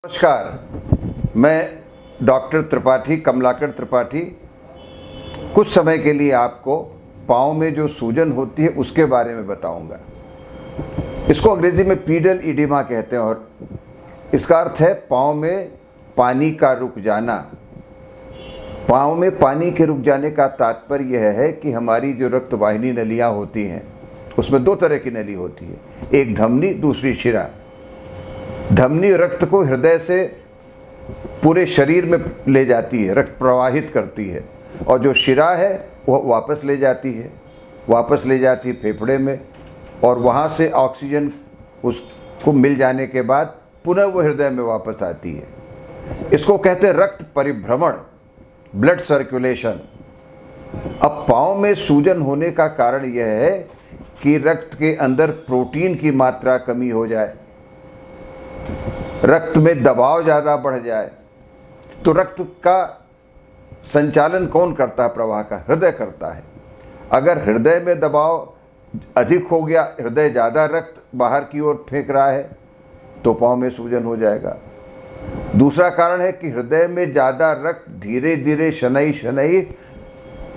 नमस्कार, मैं डॉक्टर त्रिपाठी कमलाकर त्रिपाठी कुछ समय के लिए आपको पाँव में जो सूजन होती है उसके बारे में बताऊंगा। इसको अंग्रेजी में पीडल इडिमा कहते हैं और इसका अर्थ है पाँव में पानी का रुक जाना। पाँव में पानी के रुक जाने का तात्पर्य यह है कि हमारी जो रक्तवाहिनी नलियाँ होती हैं उसमें दो तरह की नली होती है, एक धमनी, दूसरी शिरा। धमनी रक्त को हृदय से पूरे शरीर में ले जाती है, रक्त प्रवाहित करती है, और जो शिरा है वह वापस ले जाती फेफड़े में, और वहाँ से ऑक्सीजन उसको मिल जाने के बाद पुनः वो हृदय में वापस आती है। इसको कहते हैं रक्त परिभ्रमण, ब्लड सर्कुलेशन। अब पाँव में सूजन होने का कारण यह है कि रक्त के अंदर प्रोटीन की मात्रा कमी हो जाए, रक्त में दबाव ज़्यादा बढ़ जाए। तो रक्त का संचालन कौन करता है? प्रवाह का हृदय करता है। अगर हृदय में दबाव अधिक हो गया, हृदय ज़्यादा रक्त बाहर की ओर फेंक रहा है, तो पाँव में सूजन हो जाएगा। दूसरा कारण है कि हृदय में ज़्यादा रक्त धीरे धीरे शनैः शनैः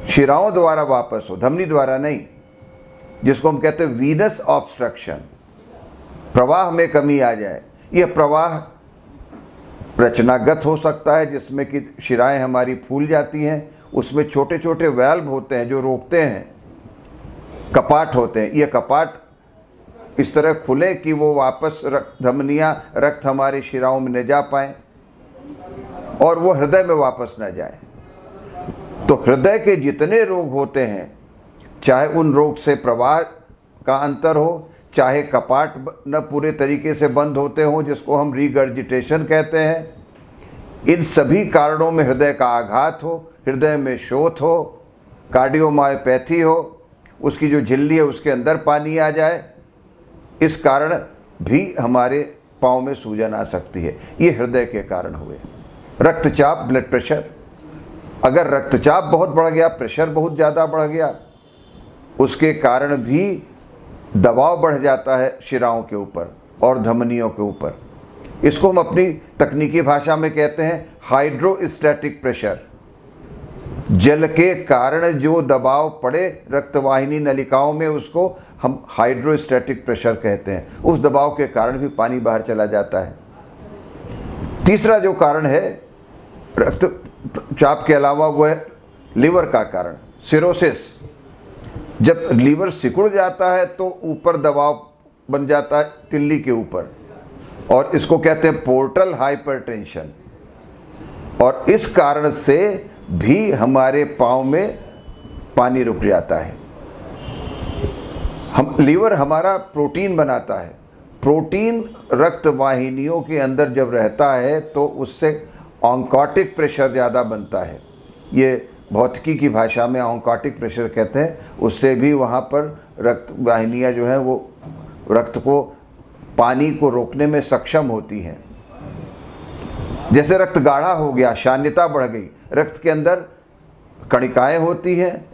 शिराओं द्वारा वापस हो, धमनी द्वारा नहीं, जिसको हम कहते हैं वीनस ऑब्स्ट्रक्शन, प्रवाह में कमी आ जाए। यह प्रवाह रचनागत हो सकता है, जिसमें कि शिराएं हमारी फूल जाती हैं, उसमें छोटे छोटे वाल्व होते हैं जो रोकते हैं, कपाट होते हैं। ये कपाट इस तरह खुले कि वो वापस धमनियाँ रक्त हमारे शिराओं में न जा पाए और वो हृदय में वापस न जाए। तो हृदय के जितने रोग होते हैं, चाहे उन रोग से प्रवाह का अंतर हो, चाहे कपाट न पूरे तरीके से बंद होते हों, जिसको हम रिगर्जिटेशन कहते हैं, इन सभी कारणों में हृदय का आघात हो, हृदय में शोथ हो, कार्डियोमायोपैथी हो, उसकी जो झिल्ली है उसके अंदर पानी आ जाए, इस कारण भी हमारे पाँव में सूजन आ सकती है। ये हृदय के कारण हुए। रक्तचाप, ब्लड प्रेशर, अगर रक्तचाप बहुत बढ़ गया, प्रेशर बहुत ज़्यादा बढ़ गया, उसके कारण भी दबाव बढ़ जाता है शिराओं के ऊपर और धमनियों के ऊपर। इसको हम अपनी तकनीकी भाषा में कहते हैं हाइड्रोस्टैटिक प्रेशर। जल के कारण जो दबाव पड़े रक्तवाहिनी नलिकाओं में, उसको हम हाइड्रोस्टैटिक प्रेशर कहते हैं। उस दबाव के कारण भी पानी बाहर चला जाता है। तीसरा जो कारण है रक्तचाप के अलावा, वो है लीवर का कारण, सिरोसिस। जब लीवर सिकुड़ जाता है तो ऊपर दबाव बन जाता है तिल्ली के ऊपर, और इसको कहते हैं पोर्टल हाइपरटेंशन, और इस कारण से भी हमारे पाँव में पानी रुक जाता है। लीवर हमारा प्रोटीन बनाता है। प्रोटीन रक्तवाहिनियों के अंदर जब रहता है तो उससे ऑन्कोटिक प्रेशर ज़्यादा बनता है। ये भौतिकी की भाषा में ऑन्कोटिक प्रेशर कहते हैं। उससे भी वहाँ पर रक्तवाहिनियाँ जो हैं वो रक्त को, पानी को रोकने में सक्षम होती हैं। जैसे रक्त गाढ़ा हो गया, शान्यता बढ़ गई, रक्त के अंदर कणिकाएँ होती हैं,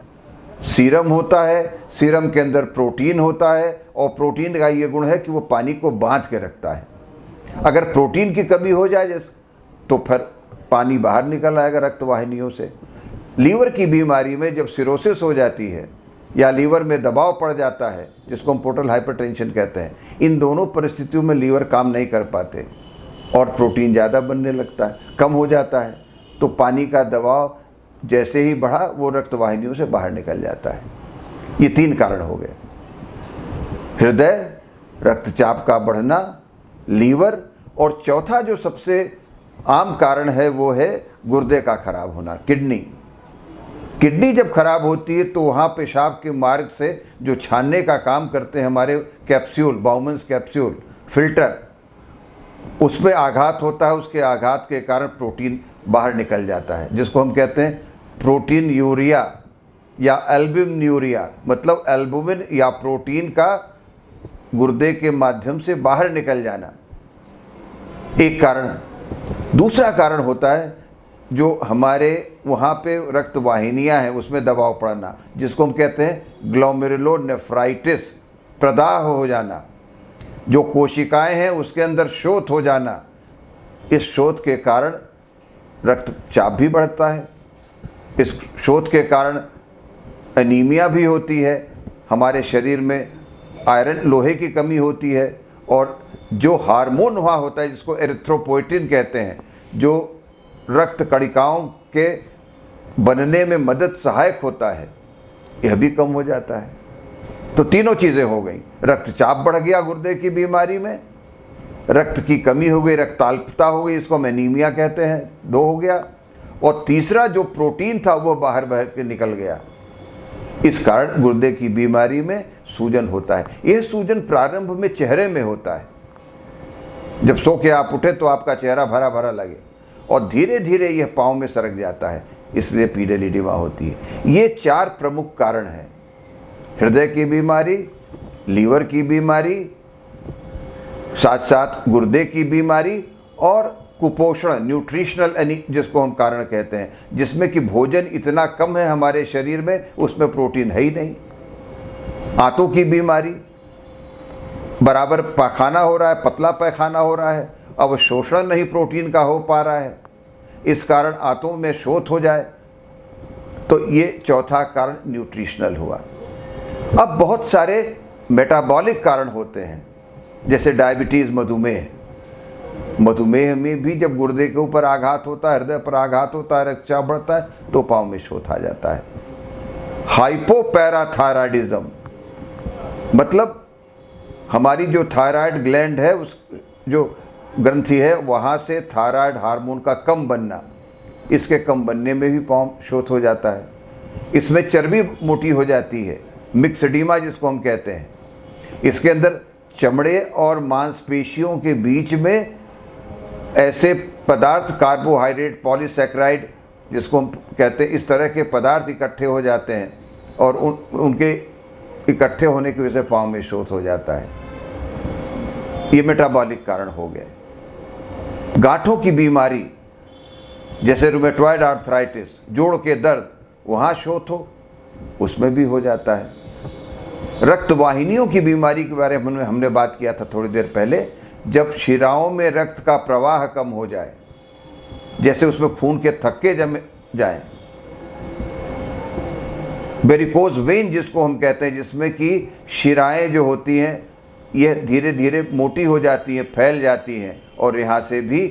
सीरम होता है, सीरम के अंदर प्रोटीन होता है, और प्रोटीन का ये गुण है कि वो पानी को बांध के रखता है। अगर प्रोटीन की कमी हो जाए तो फिर पानी बाहर निकल आएगा रक्तवाहिनियों से। लीवर की बीमारी में जब सिरोसिस हो जाती है या लीवर में दबाव पड़ जाता है, जिसको हम पोर्टल हाइपरटेंशन कहते हैं, इन दोनों परिस्थितियों में लीवर काम नहीं कर पाते और प्रोटीन ज़्यादा बनने लगता है, कम हो जाता है, तो पानी का दबाव जैसे ही बढ़ा वो रक्तवाहिनियों से बाहर निकल जाता है। ये तीन कारण हो गए: हृदय, रक्तचाप का बढ़ना, लीवर, और चौथा जो सबसे आम कारण है वो है गुर्दे का खराब होना, किडनी। किडनी जब खराब होती है तो वहाँ पेशाब के मार्ग से जो छानने का काम करते हैं हमारे कैप्सूल, बाउमन्स कैप्सूल, फिल्टर, उसमें आघात होता है। उसके आघात के कारण प्रोटीन बाहर निकल जाता है, जिसको हम कहते हैं प्रोटीन यूरिया या एल्ब्यूमिन्यूरिया, मतलब एल्बुमिन या प्रोटीन का गुर्दे के माध्यम से बाहर निकल जाना, एक कारण। दूसरा कारण होता है जो हमारे वहाँ पे रक्तवाहिनियाँ हैं उसमें दबाव पड़ना, जिसको हम कहते हैं ग्लोमेरुलोनेफ्राइटिस, प्रदाह हो जाना। जो कोशिकाएं हैं उसके अंदर शोथ हो जाना, इस शोथ के कारण रक्तचाप भी बढ़ता है, इस शोथ के कारण एनीमिया भी होती है, हमारे शरीर में आयरन लोहे की कमी होती है, और जो हार्मोन वहाँ होता है जिसको एरिथ्रोपोइटिन कहते हैं, जो रक्त कणिकाओं के बनने में मदद सहायक होता है, यह भी कम हो जाता है। तो तीनों चीज़ें हो गई, रक्तचाप बढ़ गया गुर्दे की बीमारी में, रक्त की कमी हो गई, रक्ताल्पता हो गई, इसको हम एनीमिया कहते हैं, 2 हो गया, और तीसरा जो प्रोटीन था वो बाहर के निकल गया। इस कारण गुर्दे की बीमारी में सूजन होता है। यह सूजन प्रारंभ में चेहरे में होता है, जब सो के आप उठे तो आपका चेहरा भरा भरा लगे, और धीरे धीरे यह पाँव में सरक जाता है, इसलिए पीडोलिडिमा होती है। ये 4 प्रमुख कारण हैं: हृदय की बीमारी, लीवर की बीमारी, साथ साथ गुर्दे की बीमारी, और कुपोषण, न्यूट्रिशनल जिसको हम कारण कहते हैं, जिसमें कि भोजन इतना कम है हमारे शरीर में, उसमें प्रोटीन है ही नहीं। आंतों की बीमारी, बराबर पाखाना हो रहा है, पतला पैखाना हो रहा है, अब शोषण नहीं प्रोटीन का हो पा रहा है, इस कारण आंतों में शोथ हो जाए, तो ये चौथा कारण न्यूट्रिशनल हुआ। अब बहुत सारे मेटाबॉलिक कारण होते हैं, जैसे डायबिटीज़, मधुमेह में भी जब गुर्दे के ऊपर आघात होता है, हृदय पर आघात होता है, रक्तचाप बढ़ता है, तो पाँव में शोथ आ जाता है। हाइपोपैराथायराइडिज्म मतलब हमारी जो थायराइड ग्लैंड है, उस जो ग्रंथि है, वहाँ से थायराइड हार्मोन का कम बनना, इसके कम बनने में भी पाँव शोथ हो जाता है। इसमें चर्बी मोटी हो जाती है, मिक्सडीमा जिसको हम कहते हैं। इसके अंदर चमड़े और मांसपेशियों के बीच में ऐसे पदार्थ, कार्बोहाइड्रेट, पॉलीसैकेराइड जिसको हम कहते हैं, इस तरह के पदार्थ इकट्ठे हो जाते हैं, और उनके इकट्ठे होने की वजह से पाँव में शोथ हो जाता है। ये मेटाबॉलिक कारण हो गए। गांठों की बीमारी जैसे रूमेटॉइड आर्थराइटिस, जोड़ के दर्द, वहाँ शोथ हो, उसमें भी हो जाता है। रक्तवाहिनियों की बीमारी के बारे में हमने बात किया था थोड़ी देर पहले, जब शिराओं में रक्त का प्रवाह कम हो जाए, जैसे उसमें खून के थक्के जम जाएं, वेरिकोज वेन जिसको हम कहते हैं, जिसमें कि शिराएं जो होती हैं यह धीरे धीरे मोटी हो जाती हैं, फैल जाती हैं, और यहाँ से भी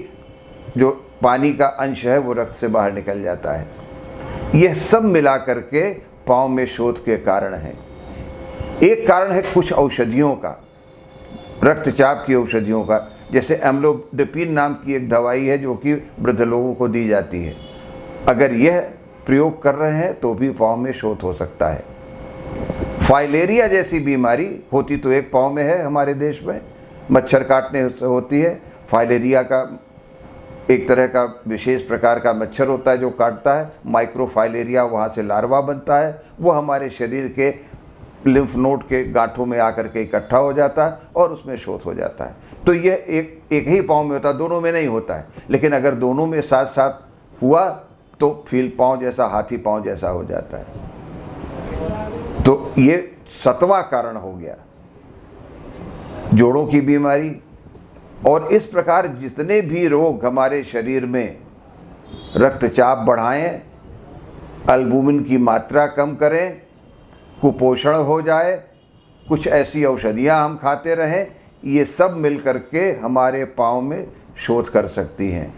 जो पानी का अंश है वो रक्त से बाहर निकल जाता है। यह सब मिला करके पाँव में शोथ के कारण हैं। एक कारण है कुछ औषधियों का, रक्तचाप की औषधियों का, जैसे एम्लोडिपिन नाम की एक दवाई है जो कि वृद्ध लोगों को दी जाती है। अगर यह प्रयोग कर रहे हैं तो भी पाँव में शोथ हो सकता है। फाइलेरिया जैसी बीमारी होती तो एक पाँव में है हमारे देश में, मच्छर काटने से होती है। फाइलेरिया का एक तरह का विशेष प्रकार का मच्छर होता है जो काटता है, माइक्रोफाइलेरिया, वहाँ से लार्वा बनता है, वो हमारे शरीर के लिम्फ नोड के गांठों में आकर के इकट्ठा हो जाता है और उसमें शोथ हो जाता है। तो यह एक ही पाँव में होता है, दोनों में नहीं होता है। लेकिन अगर दोनों में साथ साथ हुआ तो फील पाँव जैसा, हाथी पाँव जैसा हो जाता है। तो ये 7वां कारण हो गया, जोड़ों की बीमारी। और इस प्रकार जितने भी रोग हमारे शरीर में रक्तचाप बढ़ाएं, अल्बुमिन की मात्रा कम करें, कुपोषण हो जाए, कुछ ऐसी औषधियां हम खाते रहें, ये सब मिलकर के हमारे पाँव में शोथ कर सकती हैं।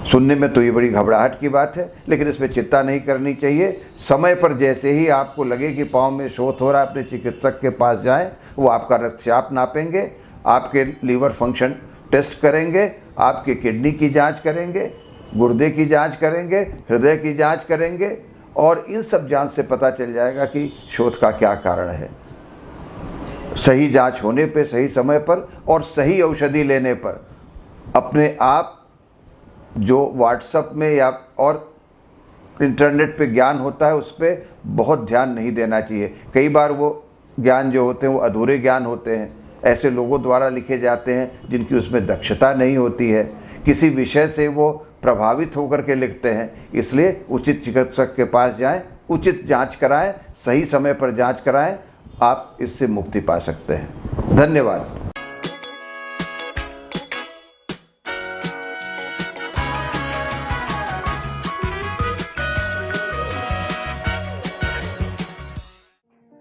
सुनने में तो ये बड़ी घबराहट की बात है, लेकिन इसमें चिंता नहीं करनी चाहिए। समय पर जैसे ही आपको लगे कि पाँव में शोथ हो रहा है, अपने चिकित्सक के पास जाएं, वो आपका रक्तचाप नापेंगे, आपके लीवर फंक्शन टेस्ट करेंगे, आपके किडनी की जांच करेंगे, गुर्दे की जांच करेंगे, हृदय की जांच करेंगे, और इन सब जांच से पता चल जाएगा कि शोथ का क्या कारण है। सही जांच होने पे, सही समय पर और सही औषधि लेने पर अपने आप जो व्हाट्सएप में या और इंटरनेट पे ज्ञान होता है उस पर बहुत ध्यान नहीं देना चाहिए। कई बार वो ज्ञान जो होते हैं वो अधूरे ज्ञान होते हैं, ऐसे लोगों द्वारा लिखे जाते हैं जिनकी उसमें दक्षता नहीं होती है, किसी विषय से वो प्रभावित होकर के लिखते हैं। इसलिए उचित चिकित्सक के पास जाएं, उचित जांच कराएं, सही समय पर जांच कराएं, आप इससे मुक्ति पा सकते हैं। धन्यवाद।